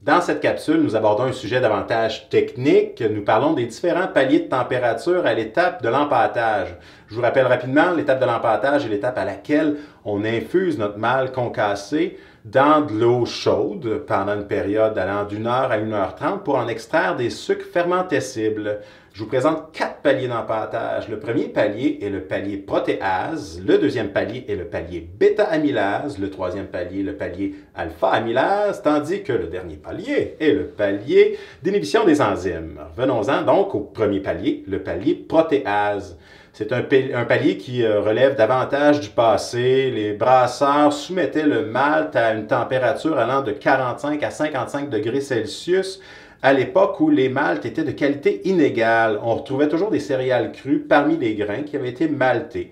Dans cette capsule, nous abordons un sujet davantage technique. Nous parlons des différents paliers de température à l'étape de l'empâtage. Je vous rappelle rapidement, l'étape de l'empâtage est l'étape à laquelle on infuse notre malt concassé dans de l'eau chaude pendant une période allant d'1 heure à 1h30 pour en extraire des sucres fermentescibles. Je vous présente 4 paliers d'empâtage. Le premier palier est le palier protéase, le deuxième palier est le palier bêta-amylase, le troisième palier le palier alpha-amylase, tandis que le dernier palier est le palier d'inhibition des enzymes. Revenons-en donc au premier palier, le palier protéase. C'est un palier qui relève davantage du passé. Les brasseurs soumettaient le malt à une température allant de 45 à 55 degrés Celsius à l'époque où les maltes étaient de qualité inégale. On retrouvait toujours des céréales crues parmi les grains qui avaient été maltés.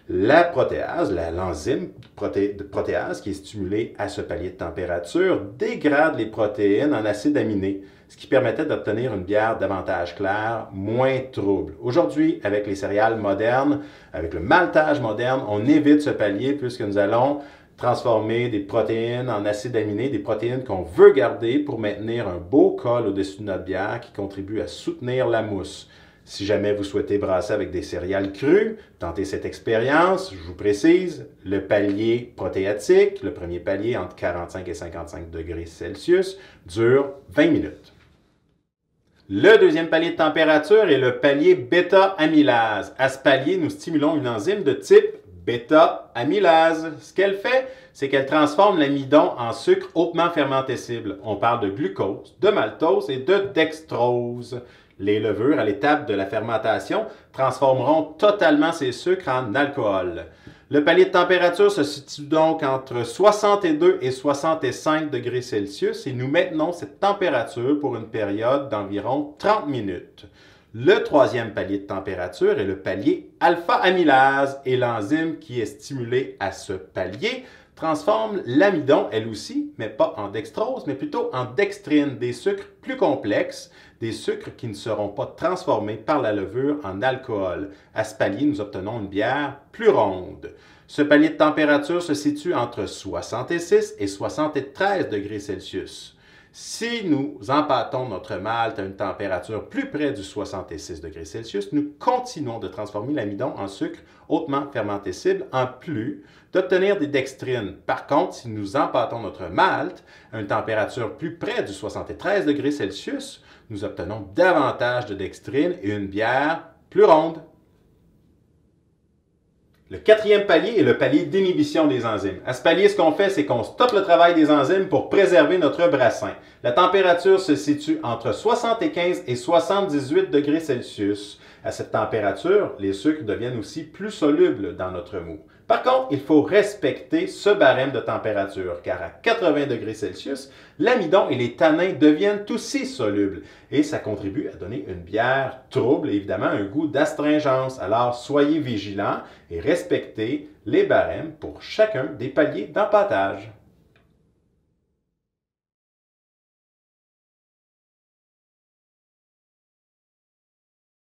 La protéase, l'enzyme protéase qui est stimulée à ce palier de température, dégrade les protéines en acides aminés, ce qui permettait d'obtenir une bière davantage claire, moins trouble. Aujourd'hui, avec les céréales modernes, avec le maltage moderne, on évite ce palier puisque nous allons transformer des protéines en acides aminés, des protéines qu'on veut garder pour maintenir un beau col au-dessus de notre bière qui contribue à soutenir la mousse. Si jamais vous souhaitez brasser avec des céréales crues, tentez cette expérience. Je vous précise, le palier protéatique, le premier palier entre 45 et 55 degrés Celsius, dure 20 minutes. Le deuxième palier de température est le palier bêta-amylase. À ce palier, nous stimulons une enzyme de type bêta-amylase. Ce qu'elle fait, c'est qu'elle transforme l'amidon en sucre hautement fermentescible. On parle de glucose, de maltose et de dextrose. Les levures, à l'étape de la fermentation, transformeront totalement ces sucres en alcool. Le palier de température se situe donc entre 62 et 65 degrés Celsius et nous maintenons cette température pour une période d'environ 30 minutes. Le troisième palier de température est le palier alpha-amylase et l'enzyme qui est stimulée à ce palier transforme l'amidon, elle aussi, mais pas en dextrose, mais plutôt en dextrine, des sucres plus complexes, des sucres qui ne seront pas transformés par la levure en alcool. À ce palier, nous obtenons une bière plus ronde. Ce palier de température se situe entre 66 et 73 degrés Celsius. Si nous empâtons notre malt à une température plus près du 66 degrés Celsius, nous continuons de transformer l'amidon en sucre hautement fermentescible en plus d'obtenir des dextrines. Par contre, si nous empâtons notre malt à une température plus près du 73 degrés Celsius, nous obtenons davantage de dextrines et une bière plus ronde. Le quatrième palier est le palier d'inhibition des enzymes. À ce palier, ce qu'on fait, c'est qu'on stoppe le travail des enzymes pour préserver notre brassin. La température se situe entre 75 et 78 degrés Celsius. À cette température, les sucres deviennent aussi plus solubles dans notre mou. Par contre, il faut respecter ce barème de température, car à 80 degrés Celsius, l'amidon et les tanins deviennent aussi solubles et ça contribue à donner une bière trouble et évidemment un goût d'astringence. Alors, soyez vigilants et respectez les barèmes pour chacun des paliers d'empâtage.